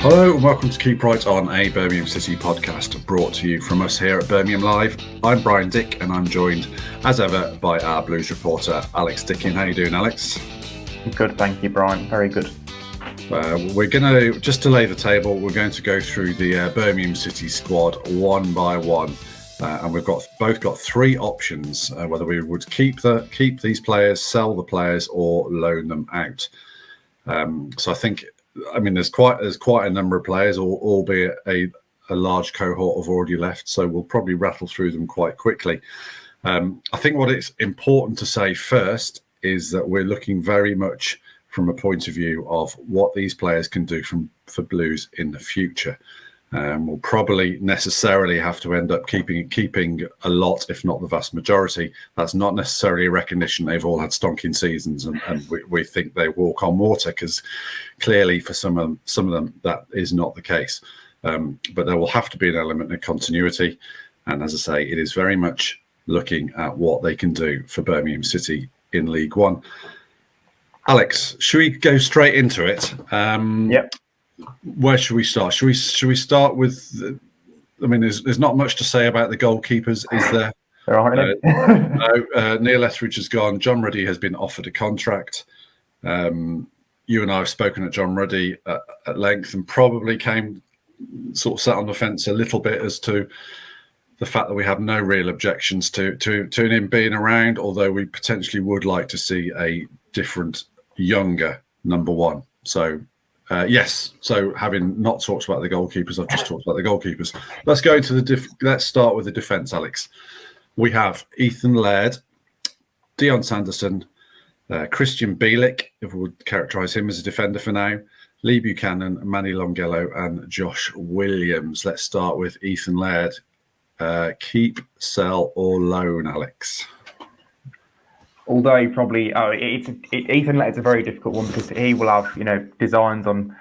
Hello and welcome to Keep Right On, a Birmingham City podcast brought to you from us here at Birmingham Live. I'm Brian Dick and I'm joined as ever by our Blues reporter Alex Dicken. How you doing, Alex? Good, thank you, Brian. Very good. We're going to, just to lay the table, we're going to go through the Birmingham City squad one by one. And we've both got three options, whether we would keep these players, sell the players or loan them out. So I think, there's quite a number of players, albeit a large cohort have already left. So we'll probably rattle through them quite quickly. I think what it's important to say first is that we're looking very much from a point of view of what these players can do for Blues in the future. We'll probably necessarily have to end up keeping a lot, if not the vast majority. That's not necessarily a recognition they've all had stonking seasons and we think they walk on water, because clearly for some of them that is not the case. But there will have to be an element of continuity. And as I say, it is very much looking at what they can do for Birmingham City in League One. Alex, should we go straight into it? Yep. Where should we start? Should we start with? There's not much to say about the goalkeepers, is there? There aren't Neil Etheridge has gone. John Ruddy has been offered a contract. You and I have spoken at John Ruddy at length, and probably came sort of sat on the fence a little bit as to the fact that we have no real objections to him being around, although we potentially would like to see a different, younger number one. So. Yes. So, having not talked about the goalkeepers, I've just talked about the goalkeepers. Let's go into let's start with the defence, Alex. We have Ethan Laird, Dion Sanderson, Christian Bielik, if we would characterise him as a defender for now, Lee Buchanan, Manny Longello, and Josh Williams. Let's start with Ethan Laird. Keep, sell, or loan, Alex? Although he probably, Ethan Laird's a very difficult one because he will have, designs on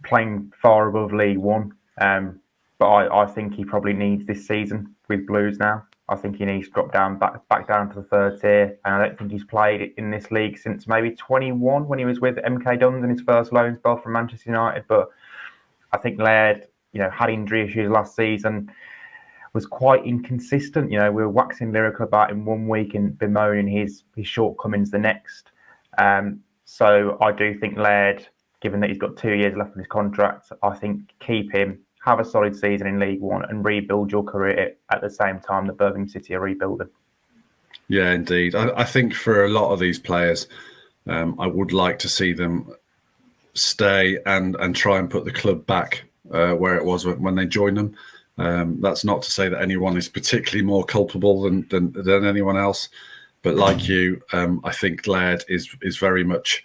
playing far above League One. But I think he probably needs this season with Blues now. I think he needs to drop down back down to the third tier. And I don't think he's played in this league since maybe 21 when he was with MK Dons in his first loan spell from Manchester United. But I think Laird, had injury issues last season. Was quite inconsistent. We were waxing lyrical about him one week and bemoaning his shortcomings the next. So I do think Laird, given that he's got 2 years left on his contract, I think keep him, have a solid season in League One and rebuild your career at the same time that Birmingham City are rebuilding. Yeah, indeed. I think for a lot of these players, I would like to see them stay and try and put the club back where it was when they joined them. That's not to say that anyone is particularly more culpable than anyone else, but like you, I think Laird is very much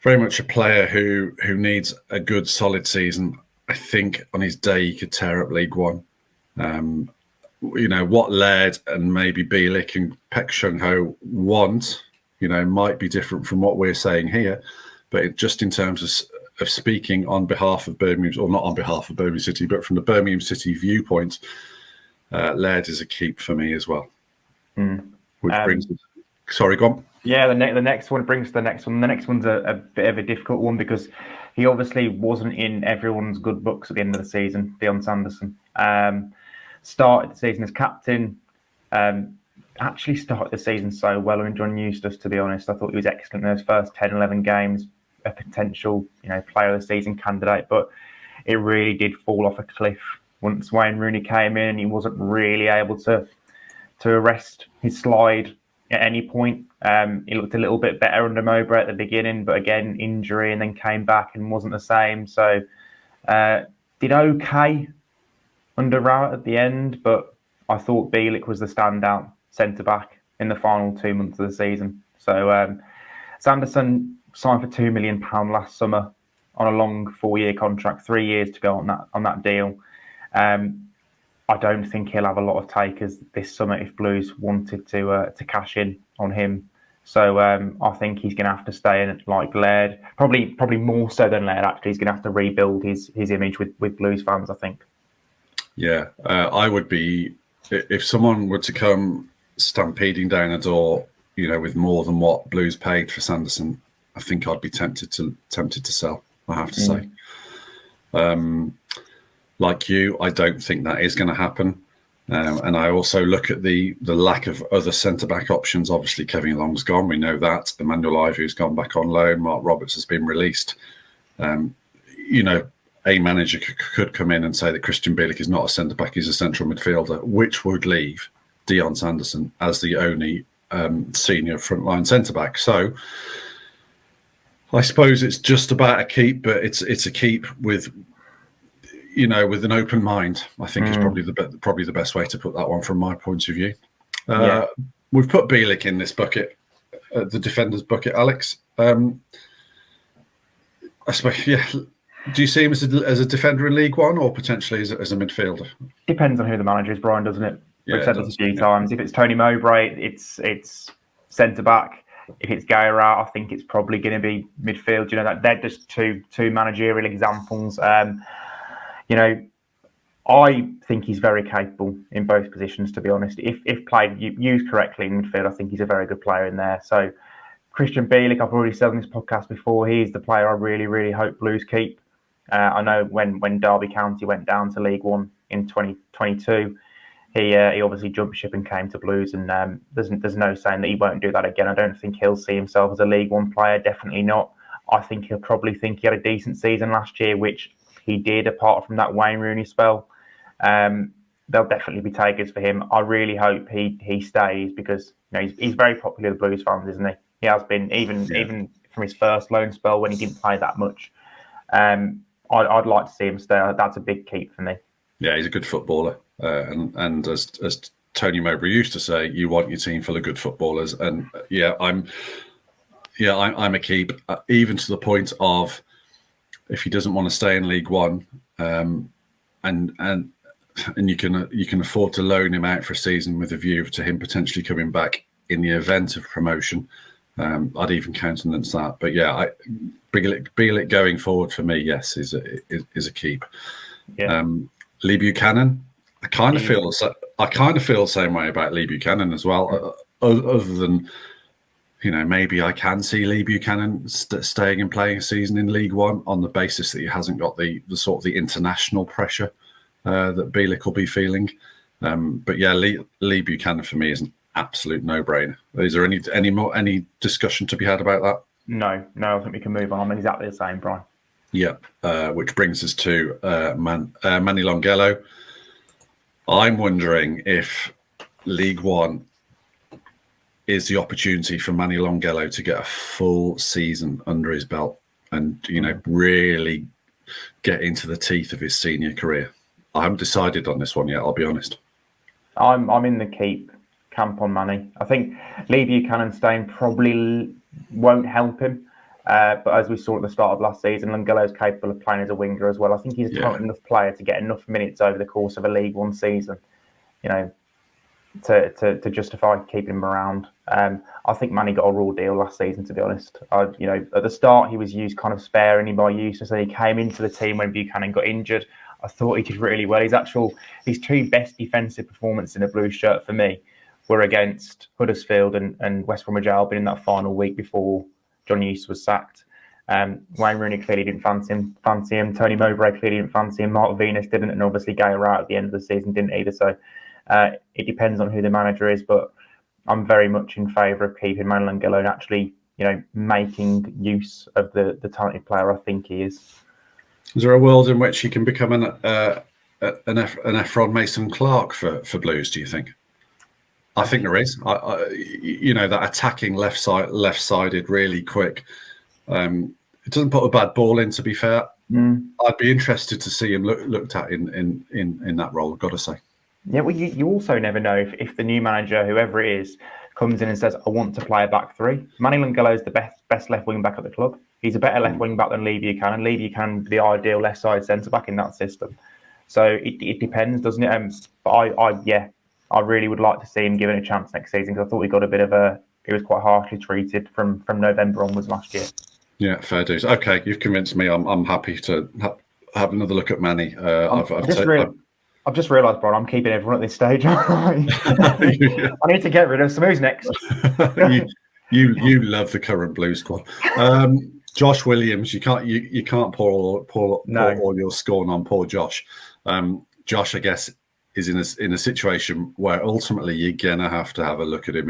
a player who needs a good solid season. I think on his day he could tear up League One. What Laird and maybe Bielik and Seung-ho want, might be different from what we're saying here, but just in terms of speaking on behalf of Birmingham, or not on behalf of Birmingham City, but from the Birmingham City viewpoint, Laird is a keep for me as well. Which brings us... Sorry, go on. Yeah, the next one brings the next one. The next one's a bit of a difficult one because he obviously wasn't in everyone's good books at the end of the season. Dion Sanderson started the season as captain. Actually started the season so well under John Eustace, to be honest. I thought he was excellent in those first 10, 11 games. A potential, player of the season candidate, but it really did fall off a cliff once Wayne Rooney came in. He wasn't really able to arrest his slide at any point. He looked a little bit better under Mowbray at the beginning, but again, injury, and then came back and wasn't the same. So did okay under Rowett at the end, but I thought Bielik was the standout centre-back in the final 2 months of the season. So Sanderson signed for £2 million last summer on a long 4-year contract, 3 years to go on that deal. I don't think he'll have a lot of takers this summer if Blues wanted to cash in on him. So I think he's going to have to stay in like Laird, probably more so than Laird. Actually, he's going to have to rebuild his image with Blues fans, I think. Yeah, I would be, if someone were to come stampeding down a door, with more than what Blues paid for Sanderson, I think I'd be tempted to sell, I have to say. Like you, I don't think that is going to happen. And I also look at the lack of other centre-back options. Obviously, Kevin Long's gone. We know that. Emmanuel Ivy's gone back on loan. Mark Roberts has been released. A manager could come in and say that Christian Bielik is not a centre-back, he's a central midfielder, which would leave Dion Sanderson as the only senior frontline centre-back. So I suppose it's just about a keep, but it's a keep with an open mind. I think is probably the best way to put that one from my point of view. We've put Bielik in this bucket, the defenders bucket, Alex. I suppose, yeah. Do you see him as a defender in League One, or potentially as a midfielder? Depends on who the manager is, Brian, doesn't it? Yeah, We've said this a few times. If it's Tony Mowbray, it's centre back. If it's Gaira, I think it's probably going to be midfield. That they're just two managerial examples. I think he's very capable in both positions, to be honest. If played used correctly in midfield, I think he's a very good player in there. So Christian Bielik, I've already said on this podcast before, he's the player I really, really hope Blues keep. I know when Derby County went down to League One in 2022, he obviously jumped ship and came to Blues, and there's no saying that he won't do that again. I don't think he'll see himself as a League One player, definitely not. I think he'll probably think he had a decent season last year, which he did, apart from that Wayne Rooney spell. There'll definitely be takers for him. I really hope he stays, because he's very popular with Blues fans, isn't he? He has been, even from his first loan spell when he didn't play that much. I'd like to see him stay. That's a big keep for me. Yeah, he's a good footballer, and as Tony Mowbray used to say, you want your team full of good footballers. And I'm a keep, even to the point of if he doesn't want to stay in League One, and you can afford to loan him out for a season with a view to him potentially coming back in the event of promotion. I'd even countenance that. But Bielik going forward for me, yes, is a keep. Yeah. Lee Buchanan, I kind of feel the same way about Lee Buchanan as well. Other than maybe I can see Lee Buchanan staying and playing a season in League One on the basis that he hasn't got the sort of the international pressure that Bielik will be feeling. But Lee Buchanan for me is an absolute no-brainer. Is there any discussion to be had about that? No, I think we can move on. I'm exactly the same, Brian. Yep, which brings us to Manny Longello. I'm wondering if League One is the opportunity for Manny Longello to get a full season under his belt and really get into the teeth of his senior career. I haven't decided on this one yet, I'll be honest. I'm in the keep camp on Manny. I think Lee Buchanan staying probably won't help him. But as we saw at the start of last season, Longello's capable of playing as a winger as well. I think he's a talented enough player to get enough minutes over the course of a League One season, to justify keeping him around. I think Manny got a raw deal last season, to be honest. At the start he was used kind of sparingly by Eustace, and he came into the team when Buchanan got injured. I thought he did really well. His two best defensive performances in a blue shirt for me were against Huddersfield and West Bromwich Albion in that final week before John Eustace was sacked. Wayne Rooney clearly didn't fancy him. Tony Mowbray clearly didn't fancy him. Mark Venus didn't, and obviously Gay Wright at the end of the season didn't either. So it depends on who the manager is, but I'm very much in favour of keeping Manny Longello and actually, making use of the talented player I think he is. Is there a world in which he can become an Ephron Mason Clark for Blues, do you think? I think there is. That attacking left-sided, really quick. It doesn't put a bad ball in, to be fair. I'd be interested to see him looked at in that role, I've got to say. Yeah, well, you also never know if the new manager, whoever it is, comes in and says, I want to play a back three. Manny Longello is the best left wing back at the club. He's a better left wing back than Lee Buchanan. Lee Buchanan, the ideal left side centre back in that system. So it depends, doesn't it? But I really would like to see him given a chance next season, because I thought he got he was quite harshly treated from November onwards last year. Yeah, fair dues. Okay, you've convinced me. I'm happy to have another look at Manny. I've just realised, Brian, I'm keeping everyone at this stage. I need to get rid of some. Who's next? You love the current Blue squad. Josh Williams, you can't pour No. all your scorn on poor Josh. Josh, I guess, is in a situation where ultimately you're gonna have to have a look at him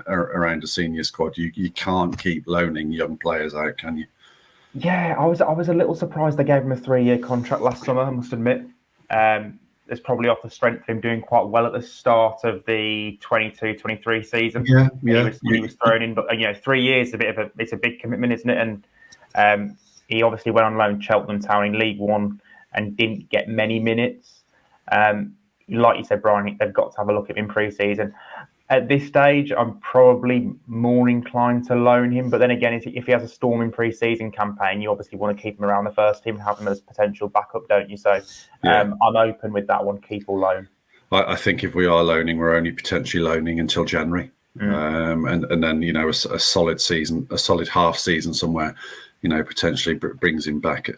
around a senior squad. You can't keep loaning young players out, can you? Yeah, I was a little surprised they gave him a 3-year contract last summer, I must admit. It's probably off the strength of him doing quite well at the start of the 22-23 season. Yeah. He was thrown in, but 3 years is it's a big commitment, isn't it? And he obviously went on loan to Cheltenham Town in League One and didn't get many minutes. Like you said, Brian, they've got to have a look at him pre-season. At this stage, I'm probably more inclined to loan him. But then again, if he has a storming pre-season campaign, you obviously want to keep him around the first team and have him as potential backup, don't you? So I'm open with that one, keep or loan. I think if we are loaning, we're only potentially loaning until January. And then, a solid season, a solid half season somewhere, potentially brings him back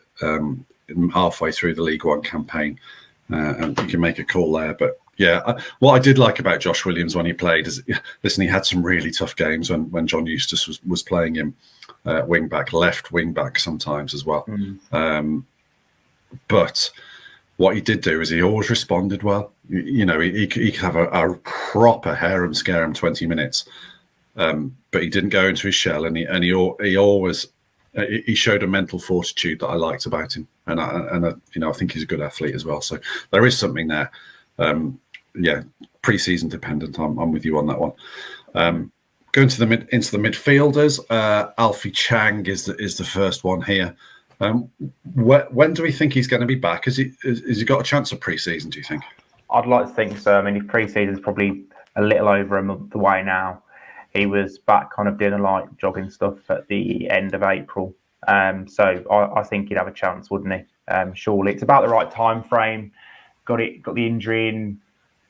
halfway through the League One campaign. And you can make a call there. But yeah, what I did like about Josh Williams when he played is, listen, he had some really tough games when John Eustace was playing him wing back, left wing back sometimes as well. But what he did do is he always responded well. He could have a proper harem scarum 20 minutes, but he didn't go into his shell, and he always he showed a mental fortitude that I liked about him, and I think he's a good athlete as well. So there is something there. Pre-season dependent. I'm with you on that one. Going into the midfielders, Alfie Chang is the first one here. When do we think he's going to be back? Has he got a chance of pre-season, do you think? I'd like to think so. I mean, if pre-season's probably a little over a month away now. He was back kind of doing a light jogging stuff at the end of April. So I think he'd have a chance, wouldn't he? Surely. It's about the right time frame. Got the injury in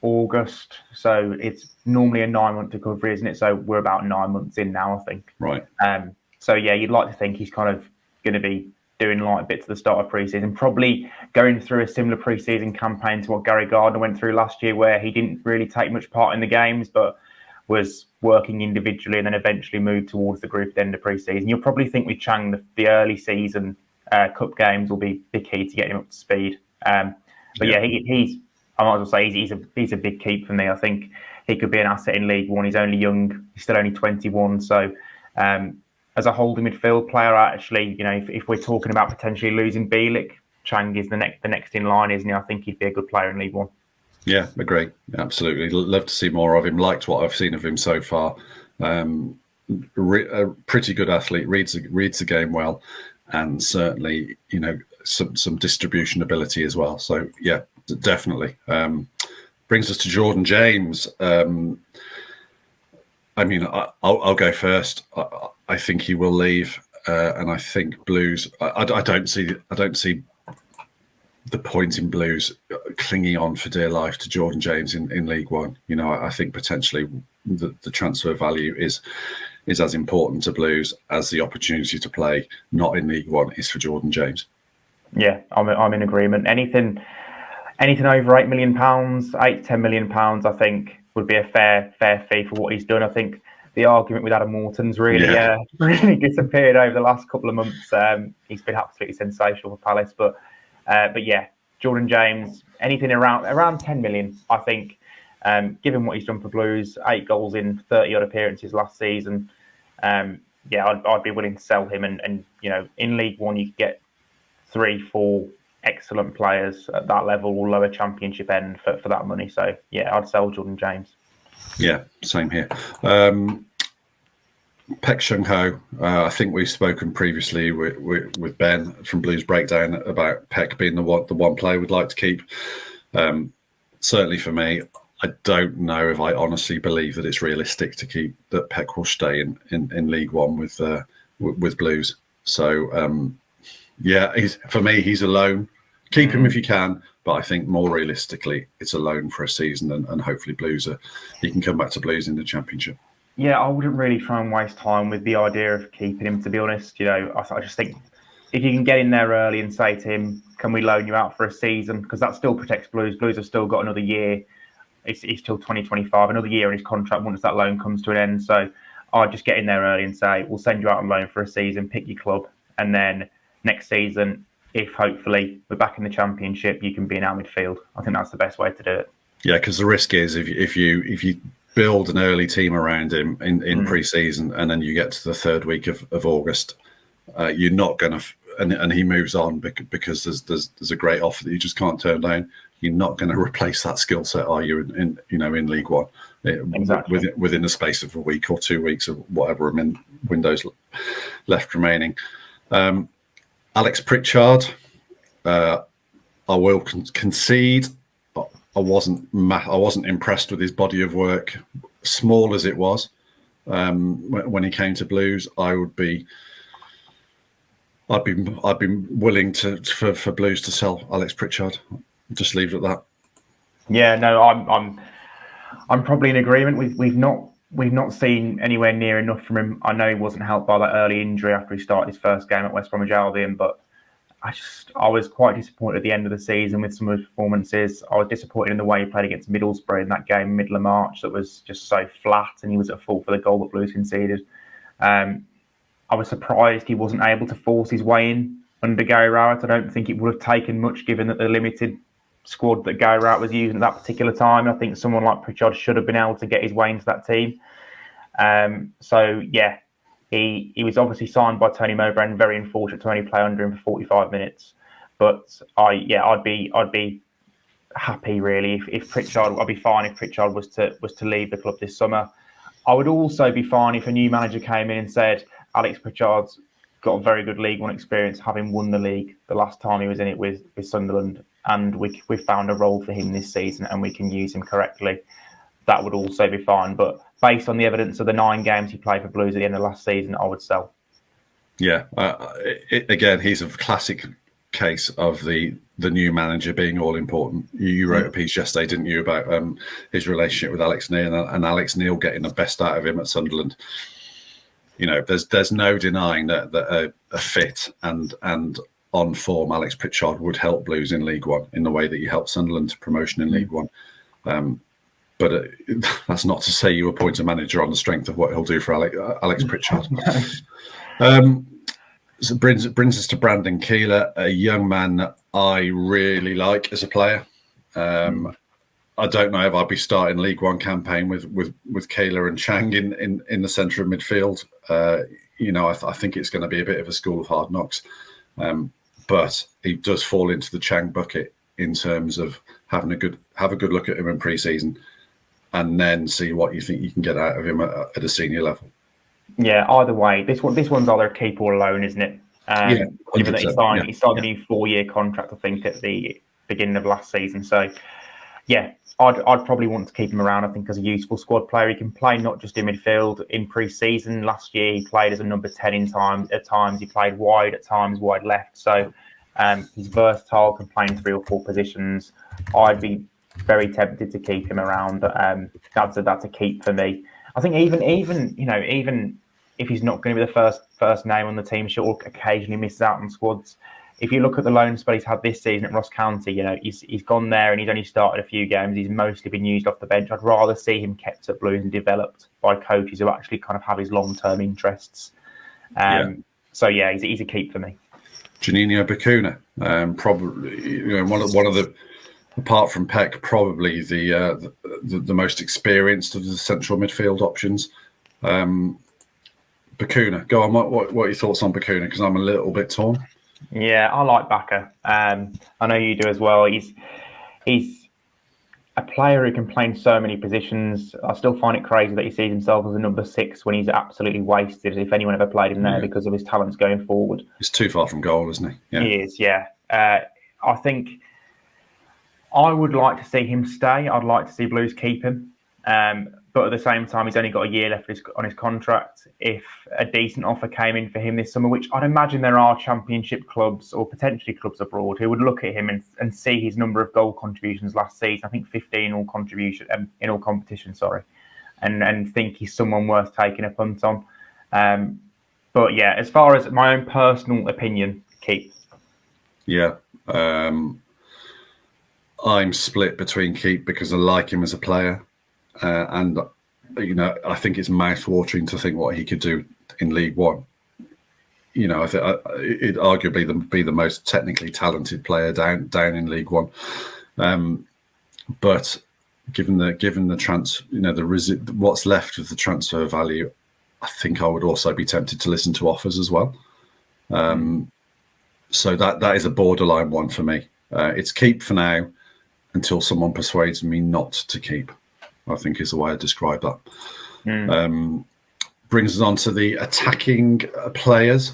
August. So it's normally a 9-month recovery, isn't it? So we're about 9 months in now, I think. Right. So yeah, you'd like to think he's kind of going to be doing light bits at the start of pre-season, probably going through a similar pre-season campaign to what Gary Gardner went through last year, where he didn't really take much part in the games, but was working individually and then eventually moved towards the group at the end of pre-season. You'll probably think with Chang, the early season cup games will be the key to getting him up to speed. I might as well say he's a big keep for me. I think he could be an asset in League One. He's only young. He's still only 21. So as a holding midfield player, actually, if we're talking about potentially losing Bielik, Chang is the next in line, isn't he? I think he'd be a good player in League One. Yeah, agree. Absolutely. Love to see more of him. Liked what I've seen of him so far. A pretty good athlete, reads the game well, and certainly, some distribution ability as well. So yeah, definitely. Brings us to Jordan James. I'll go first. I think he will leave, and I think Blues. I don't see the point in Blues clinging on for dear life to Jordan James in League One. I think potentially the transfer value is as important to Blues as the opportunity to play not in League One is for Jordan James. Yeah, I'm in agreement. Anything over £8 million, £8 to £10 million, I think would be a fair fee for what he's done. I think the argument with Adam Morton's really disappeared over the last couple of months. He's been absolutely sensational for Palace, but yeah, Jordan James, anything around 10 million, I think, given what he's done for Blues, 8 goals in 30 odd appearances last season. I'd be willing to sell him, and in League One you could get 3-4 excellent players at that level or lower championship end for that money. So yeah, I'd sell Jordan James. Yeah, same here. Paik Seung-ho, I think we've spoken previously with Ben from Blues Breakdown about Paik being the one player we'd like to keep. Certainly for me, I don't know if I honestly believe that it's realistic to keep that Paik will stay in League One with Blues. So for me, he's a loan. Keep him if you can, but I think more realistically, it's a loan for a season, and hopefully he can come back to Blues in the Championship. Yeah, I wouldn't really try and waste time with the idea of keeping him, to be honest. I just think if you can get in there early and say to him, can we loan you out for a season? Because that still protects Blues. Blues have still got another year. It's till 2025, another year in his contract once that loan comes to an end. So I'd just get in there early and say, we'll send you out on loan for a season, pick your club, and then next season, if hopefully we're back in the Championship, you can be in our midfield. I think that's the best way to do it. Yeah, because the risk is if you build an early team around him in pre-season, and then you get to the third week of August, you're not going to, and he moves on because there's a great offer that you just can't turn down. You're not going to replace that skill set, are you? In League One, Exactly. within the space of a week or 2 weeks or whatever windows left remaining. Alex Pritchard, I will concede. I wasn't impressed with his body of work, small as it was. When he came to Blues, I'd be willing for Blues to sell Alex Pritchard. Just leave it at that. Yeah, no, I'm probably in agreement. We've not seen anywhere near enough from him. I know he wasn't helped by that early injury after he started his first game at West Bromwich Albion, but I was quite disappointed at the end of the season with some of his performances. I was disappointed in the way he played against Middlesbrough in that game middle of March that was just so flat, and he was at fault for the goal that Blues conceded. I was surprised he wasn't able to force his way in under Gary Rowett. I don't think it would have taken much, given that the limited squad that Gary Rowett was using at that particular time. I think someone like Pritchard should have been able to get his way into that team. So yeah, he was obviously signed by Tony Mowbray and very unfortunate to only play under him for 45 minutes. But I'd be happy really if Pritchard. I'd be fine if Pritchard was to leave the club this summer. I would also be fine if a new manager came in and said Alex Pritchard's got a very good League One experience, having won the league the last time he was in it with Sunderland, and we found a role for him this season and we can use him correctly. That would also be fine. But based on the evidence of the 9 games he played for Blues at the end of last season, I would sell. Yeah, again, he's a classic case of the new manager being all important. You wrote a piece yesterday, didn't you, about his relationship with Alex Neil and Alex Neil getting the best out of him at Sunderland. There's no denying that a fit and on form Alex Pritchard would help Blues in League One in the way that he helped Sunderland to promotion in League One. But that's not to say you appoint a manager on the strength of what he'll do for Alex Pritchard. So brings us to Brandon Keeler, a young man that I really like as a player. I don't know if I'll be starting League One campaign with Keeler and Chang in the centre of midfield. I think it's going to be a bit of a school of hard knocks. But he does fall into the Chang bucket in terms of have a good look at him in pre-season, and then see what you think you can get out of him at a senior level. Yeah, either way, this one's either a keep or a loan, isn't it? Given that he signed a new 4-year contract, I think, at the beginning of last season. So, yeah, I'd probably want to keep him around, I think, as a useful squad player. He can play not just in midfield. In pre-season last year, he played as a number 10 at times. He played wide at times, wide left. So he's versatile, can play in 3 or 4 positions. I'd be very tempted to keep him around. That's a keep for me. I think even if he's not going to be the first name on the team, she'll occasionally miss out on squads. If you look at the loan spell he's had this season at Ross County, he's gone there and he's only started a few games. He's mostly been used off the bench. I'd rather see him kept at Blues and developed by coaches who actually kind of have his long-term interests. So yeah, he's a keep for me. Juninho Bacuna, probably one of the, apart from Paik, probably the most experienced of the central midfield options. Bacuna, go on. What are your thoughts on Bacuna? Because I'm a little bit torn. Yeah, I like Bacca. I know you do as well. He's a player who can play in so many positions. I still find it crazy that he sees himself as a number 6 when he's absolutely wasted, if anyone ever played him there, because of his talents going forward. He's too far from goal, isn't he? Yeah. He is, yeah. I think I would like to see him stay. I'd like to see Blues keep him. But at the same time, he's only got a year left on his contract. If a decent offer came in for him this summer, which I'd imagine there are Championship clubs or potentially clubs abroad who would look at him and see his number of goal contributions last season, I think 15 in all competition, and think he's someone worth taking a punt on. But yeah, as far as my own personal opinion, keep. Yeah. I'm split between keep because I like him as a player. And I think it's mouth-watering to think what he could do in League One. I think it'd arguably be the most technically talented player down in League One. But given the what's left of the transfer value, I think I would also be tempted to listen to offers as well. So that is a borderline one for me. It's keep for now until someone persuades me not to keep, I think is the way I describe that. Brings us on to the attacking players.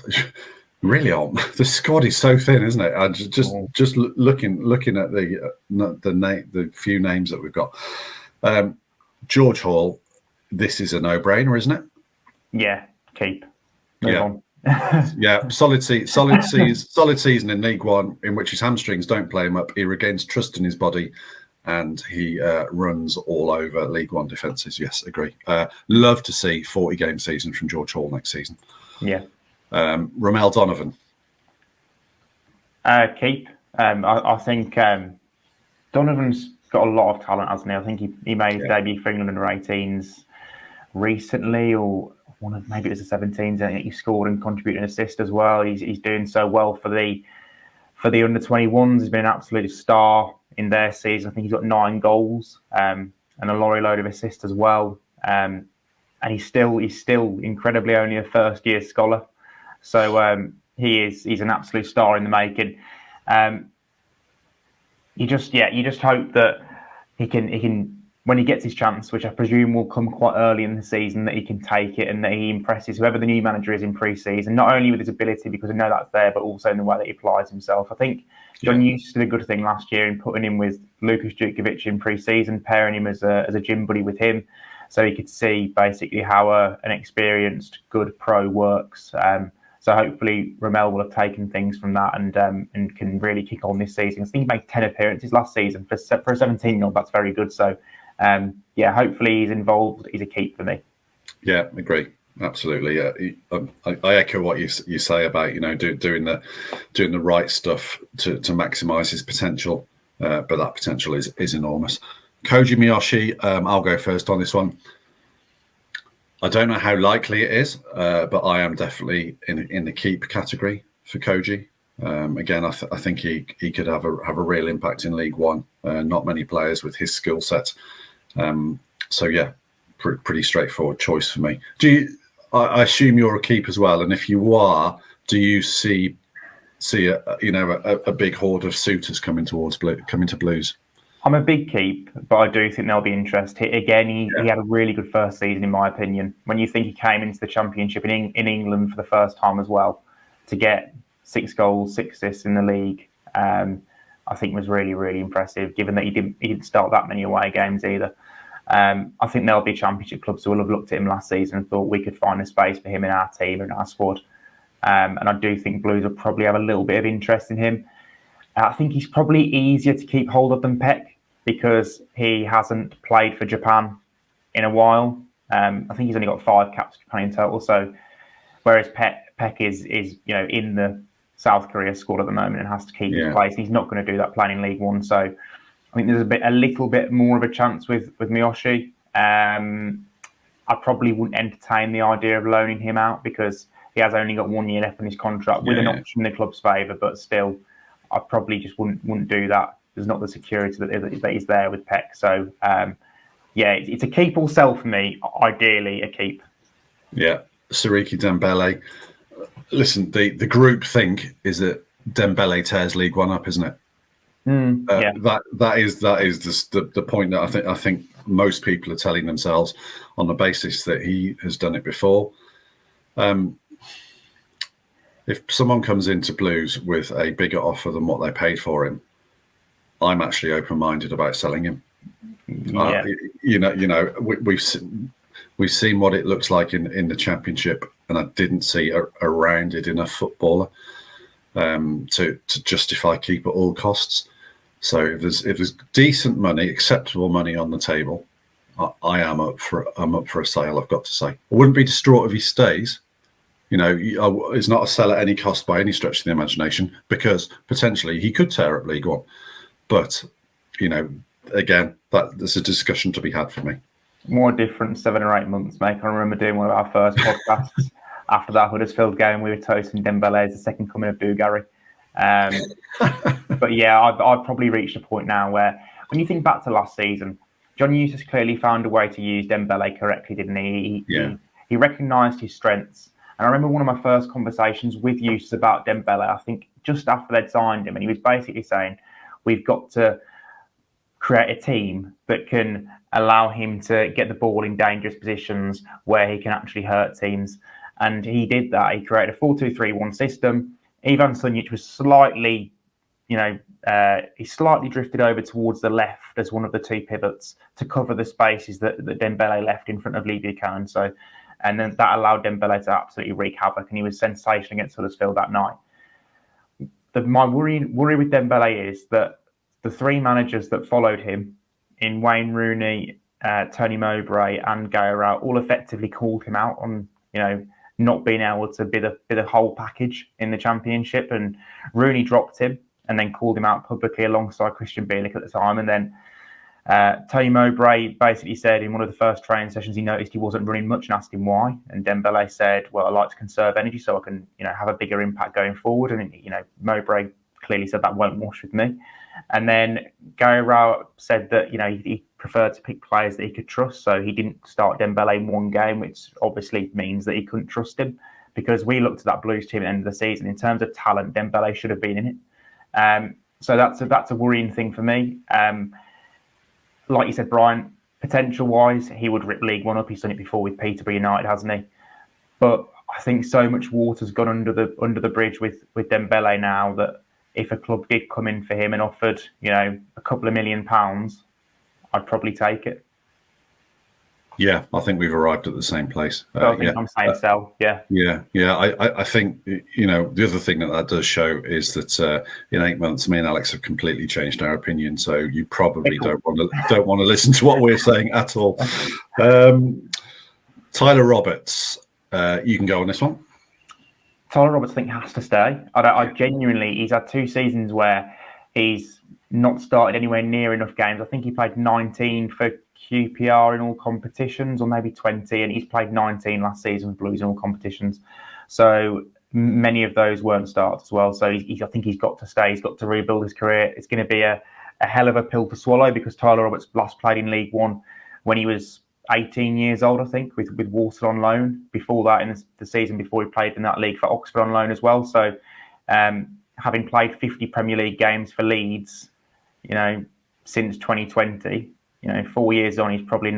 Really, the squad is so thin, isn't it? I just looking at the few names that we've got. George Hall, this is a no-brainer, isn't it? Yeah, keep. Move on. Yeah, solid season in League One, in which his hamstrings don't play him up. He regains trust in his body, and he runs all over League One defences. Yes, agree. Love to see 40-game season from George Hall next season. Yeah. Romel Donovan. Keep. I think Donovan's got a lot of talent, hasn't he? I think he made his debut for England under 18s recently, or maybe it was the 17s. I think he scored and contributed an assist as well. He's doing so well for the under 21s. He's been an absolute star in their season. I think he's got 9 goals and a lorry load of assists as well. And he's still incredibly only a first year scholar. So he's an absolute star in the making. You just hope that he can when he gets his chance, which I presume will come quite early in the season, that he can take it and that he impresses whoever the new manager is in pre-season, not only with his ability, because I know that's there, but also in the way that he applies himself. I think John Eustace did a good thing last year in putting him with Lukas Jutkovic in pre-season, pairing him as a gym buddy with him, so he could see basically how an experienced, good pro works. So hopefully Romel will have taken things from that and can really kick on this season. I think he made 10 appearances last season. For a 17-year-old, that's very good. So, hopefully he's involved. He's a keep for me. Yeah, agree. Absolutely. Yeah, I echo what you say about doing the right stuff to maximise his potential, but that potential is enormous. Koji Miyoshi, I'll go first on this one. I don't know how likely it is, but I am definitely in the keep category for Koji. Again, I think he could have a real impact in League One. Not many players with his skill set. So yeah, pretty straightforward choice for me. I assume you're a keep as well, and if you are, do you see a big horde of suitors coming to Blues? I'm a big keep, but I do think there'll be interest. He had a really good first season, in my opinion. When you think he came into the Championship in England for the first time as well, to get 6 goals, 6 assists in the league, I think was really, really impressive, given that he didn't start that many away games either. I think there'll be Championship clubs who will have looked at him last season and thought we could find a space for him in our team and our squad. And I do think Blues will probably have a little bit of interest in him. I think he's probably easier to keep hold of than Paik, because he hasn't played for Japan in a while. I think he's only got 5 caps for Japan in total. So, whereas Paik is in the South Korea squad at the moment and has to keep his place. He's not going to do that playing in League One. So, I think there's a little bit more of a chance with Miyoshi. I probably wouldn't entertain the idea of loaning him out, because he has only got 1 year left on his contract with an option in the club's favour. But still, I probably just wouldn't do that. There's not the security that is there with Paik. So, it's a keep or sell for me. Ideally, a keep. Yeah, Siriki, Dembele. Listen, the group think is that Dembele tears League One up, isn't it? That is the point that I think most people are telling themselves on the basis that he has done it before. If someone comes into Blues with a bigger offer than what they paid for him, I'm actually open-minded about selling him. Yeah. We've seen what it looks like in the Championship, and I didn't see a rounded enough footballer to justify keep at all costs. So if there's decent money, acceptable money on the table, I am up for a sale. I've got to say, I wouldn't be distraught if he stays. It's not a sell at any cost by any stretch of the imagination, because potentially he could tear up League One. But, again, there's a discussion to be had for me. More different 7 or 8 months, mate. I remember doing one of our first podcasts. after that Huddersfield game, we were toasting Dembele as the second coming of Bulgari. But yeah, I've probably reached a point now where, when you think back to last season, John Eustace clearly found a way to use Dembele correctly, didn't he? He recognised his strengths. And I remember one of my first conversations with Eustace about Dembele, I think just after they'd signed him, and he was basically saying, we've got to create a team that can allow him to get the ball in dangerous positions where he can actually hurt teams. And he did that. He created a 4-2-3-1 system. Ivan Sunjic was slightly, he slightly drifted over towards the left as one of the two pivots to cover the spaces that Dembele left in front of Lee Buchanan. And then that allowed Dembele to absolutely wreak havoc, and he was sensational against Huddersfield that night. My worry with Dembele is that the three managers that followed him in Wayne Rooney, Tony Mowbray, and Guerrero all effectively called him out on, not being able to be the whole package in the Championship. And Rooney dropped him and then called him out publicly alongside Christian Bielik at the time. And then Tony Mowbray basically said in one of the first training sessions he noticed he wasn't running much and asked him why. And Dembele said, well, I like to conserve energy so I can, have a bigger impact going forward. And, Mowbray clearly said that won't wash with me. And then Guerrero said that, he preferred to pick players that he could trust. So he didn't start Dembele in one game, which obviously means that he couldn't trust him, because we looked at that Blues team at the end of the season. In terms of talent, Dembele should have been in it. So that's a worrying thing for me. Like you said, Brian, potential-wise, he would rip League One up. He's done it before with Peterborough United, hasn't he? But I think so much water's gone under the bridge with Dembele now that if a club did come in for him and offered, a couple of £1 million, I'd probably take it. Yeah, I think we've arrived at the same place. So I think I'm saying sell. Yeah. I think the other thing that does show is that in 8 months, me and Alex have completely changed our opinion. So you probably don't want to listen to what we're saying at all. Tyler Roberts, you can go on this one. Tyler Roberts, I think, has to stay. I genuinely, he's had 2 seasons where he's not started anywhere near enough games. I think he played 19 for QPR in all competitions, or maybe 20, and he's played 19 last season with Blues in all competitions. So many of those weren't starts as well. So I think he's got to stay. He's got to rebuild his career. It's going to be a hell of a pill to swallow, because Tyler Roberts last played in League One when he was 18 years old, I think, with Walsall on loan. Before that, in the season before, he played in that league for Oxford on loan as well. So having played 50 Premier League games for Leeds, since 2020, 4 years on, he probably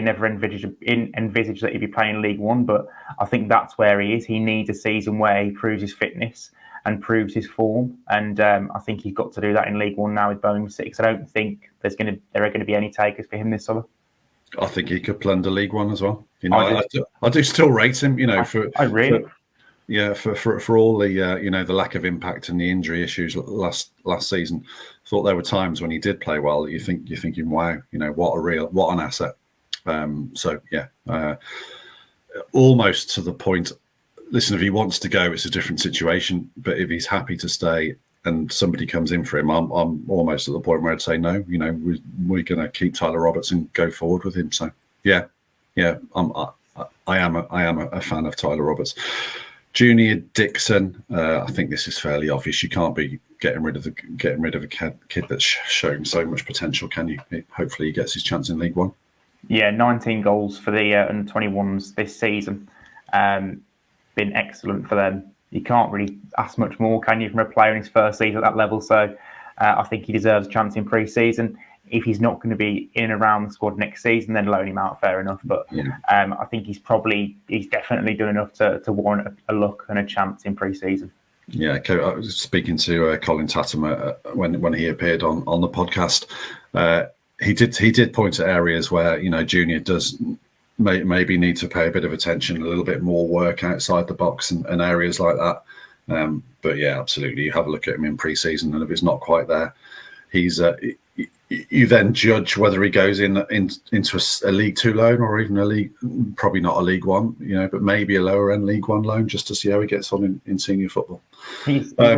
never envisaged that he'd be playing League One. But I think that's where he is. He needs a season where he proves his fitness and proves his form. And I think he's got to do that in League One now with Birmingham City. I don't think there are going to be any takers for him this summer. I think he could plunder League One as well. I do still rate him. For all the the lack of impact and the injury issues last season. I thought there were times when he did play well. You're thinking, wow, what an asset. Almost to the point. Listen, if he wants to go, it's a different situation. But if he's happy to stay and somebody comes in for him, I'm almost at the point where I'd say no. We're going to keep Tyler Roberts and go forward with him. So I am a fan of Tyler Roberts. Junior Dixon, I think this is fairly obvious. You can't be getting rid of a kid that's showing so much potential, can you? Hopefully, he gets his chance in League One. Yeah, 19 goals for the under 21s this season. Been excellent for them. You can't really ask much more, can you, from a player in his first season at that level? So I think he deserves a chance in pre-season. If he's not going to be in and around the squad next season, then loan him out, fair enough. But I think he's definitely done enough to warrant a look and a chance in pre-season. Yeah, I was speaking to Colin Tatum when he appeared on the podcast. He did point at areas where Junior does maybe need to pay a bit of attention, a little bit more work outside the box and areas like that. But yeah, absolutely. You have a look at him in pre-season, and if it's not quite there, he's. You then judge whether he goes into a League Two loan or even probably not a League One, but maybe a lower end League One loan just to see how he gets on in senior football. He's a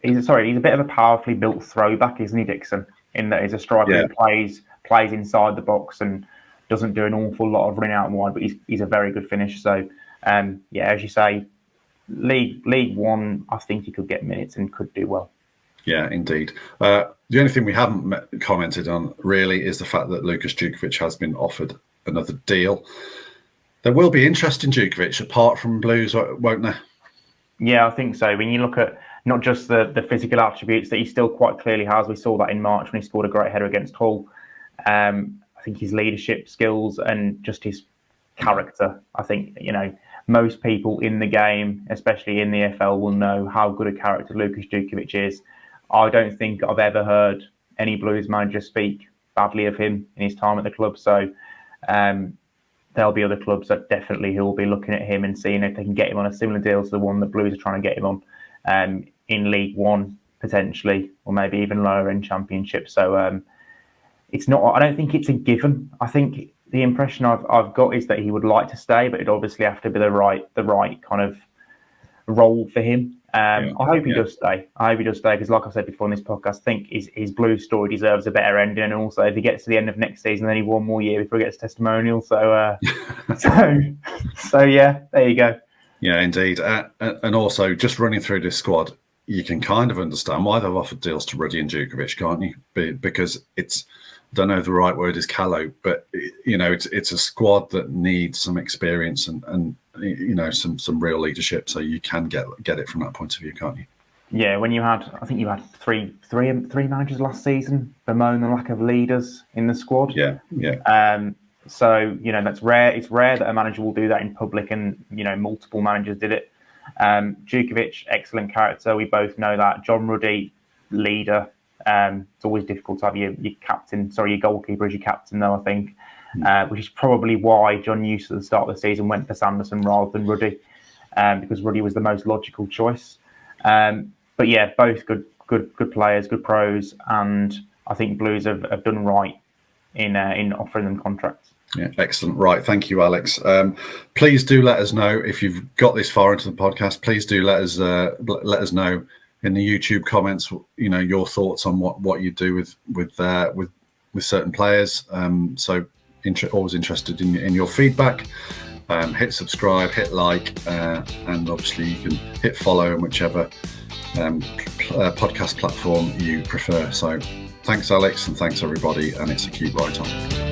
bit of a powerfully built throwback, isn't he, Dixon? In that he's a striker who plays inside the box and doesn't do an awful lot of running out wide, but he's a very good finisher. So Yeah, as you say, League One, I think he could get minutes and could do well. Yeah, indeed. The only thing we haven't commented on really is the fact that Lukas Djukovic has been offered another deal. There will be interest in Djukovic apart from Blues, won't there? Yeah, I think so. When you look at not just the physical attributes that he still quite clearly has, we saw that in March when he scored a great header against Hull. I think his leadership skills and just his character. I think, most people in the game, especially in the EFL, will know how good a character Lukas Djukovic is. I don't think I've ever heard any Blues manager speak badly of him in his time at the club. So there'll be other clubs that definitely will be looking at him and seeing if they can get him on a similar deal to the one that Blues are trying to get him on in League One, potentially, or maybe even lower in Championship. So it's not. I don't think it's a given. I think the impression I've got is that he would like to stay, but it'd obviously have to be the right kind of role for him. I hope he does stay. I hope he does stay because, like I said before in this podcast, I think his Blues story deserves a better ending. And also, if he gets to the end of next season, then he one more year before he gets testimonial. So, so yeah, there you go. Yeah, indeed. And also, just running through this squad, you can kind of understand why they've offered deals to Ruddy and Djukovic, can't you? Because it's, I don't know if the right word is callow, but it's a squad that needs some experience and some real leadership. So you can get it from that point of view, can't you? Yeah, when I think you had three managers last season bemoan the lack of leaders in the squad. Yeah. So that's rare. It's rare that a manager will do that in public, and multiple managers did it. Djukovic, excellent character. We both know that. John Ruddy, leader. It's always difficult to have your goalkeeper as your captain, though, I think, which is probably why John Eustace at the start of the season went for Sanderson rather than Ruddy, because Ruddy was the most logical choice. But yeah, both good players, good pros, and I think Blues have done right in offering them contracts. Yeah, excellent. Right, thank you, Alex. Please do let us know if you've got this far into the podcast. Please do let us know in the YouTube comments, your thoughts on what you do with certain players. So always interested in your feedback. Hit subscribe, hit like, and obviously you can hit follow on whichever podcast platform you prefer. So thanks, Alex, and thanks everybody. And it's a keep right on.